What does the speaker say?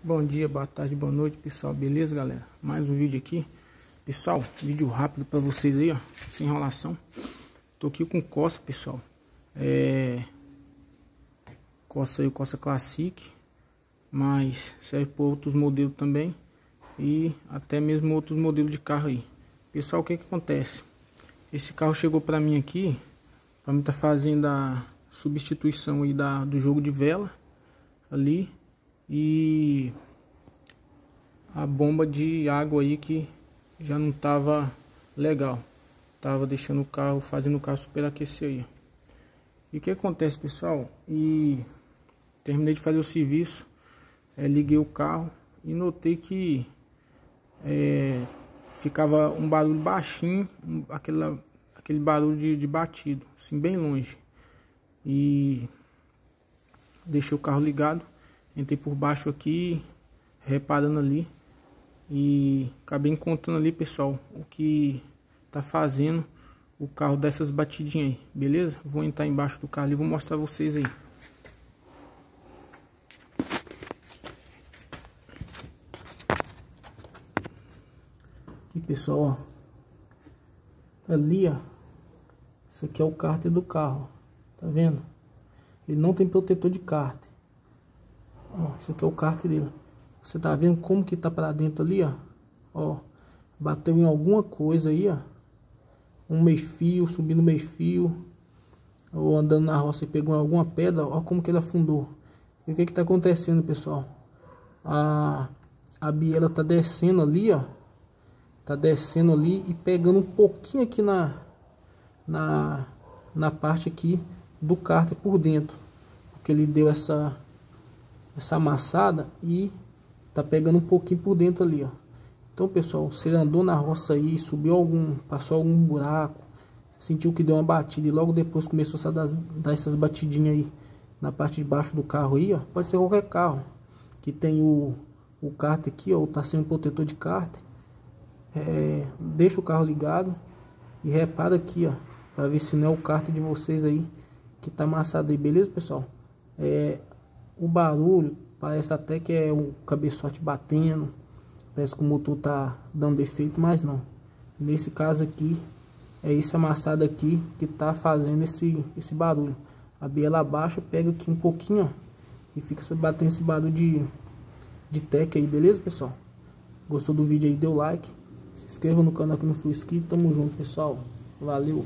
Bom dia, boa tarde, boa noite, pessoal. Beleza, galera? Mais um vídeo aqui. Pessoal, vídeo rápido pra vocês aí, ó. Sem enrolação. Tô aqui com Corsa, pessoal. Corsa aí, Corsa Classic. Mas serve para outros modelos também. E até mesmo outros modelos de carro aí. Pessoal, o que acontece? Esse carro chegou pra mim aqui. Pra mim tá fazendo a substituição aí do jogo de vela. Ali. E a bomba de água aí que já não tava legal, tava deixando o carro, fazendo o carro superaquecer aí. E o que acontece, pessoal? E terminei de fazer o serviço, liguei o carro e notei que ficava um barulho baixinho, aquele barulho de batido, assim, bem longe. E deixei o carro ligado. Entrei por baixo aqui, reparando ali, e acabei encontrando ali, pessoal, o que tá fazendo o carro dessas batidinhas aí, beleza? Vou entrar embaixo do carro e vou mostrar vocês aí. Aqui, pessoal, ó. Ali, ó, isso aqui é o cárter do carro, tá vendo? Ele não tem protetor de cárter. Ó, esse aqui é o cárter dele. Você tá vendo como que tá pra dentro ali, ó? Ó, bateu em alguma coisa aí, ó. Um meio fio, subindo meio fio. Ou andando na roça e pegou em alguma pedra. Ó como que ele afundou. E o que que tá acontecendo, pessoal? A biela tá descendo ali, ó. Tá descendo ali e pegando um pouquinho aqui na parte aqui do cárter por dentro. Porque ele deu essa amassada e tá pegando um pouquinho por dentro ali, ó. Então, pessoal, você andou na roça aí, passou algum buraco, sentiu que deu uma batida e logo depois começou a dar essas batidinhas aí na parte de baixo do carro aí, ó. Pode ser qualquer carro que tem o cárter aqui, ó, tá sem um protetor de cárter. Deixa o carro ligado e repara aqui, ó, para ver se não é o cárter de vocês aí que tá amassado aí, beleza, pessoal? O barulho parece até que é o cabeçote batendo, parece que o motor tá dando defeito, mas não. Nesse caso aqui, é esse amassado aqui que tá fazendo esse barulho. A biela abaixa, pega aqui um pouquinho, ó, e fica batendo esse barulho de tec aí, beleza, pessoal? Gostou do vídeo aí, dê o like, se inscreva no canal que não for inscrito, tamo junto, pessoal, valeu!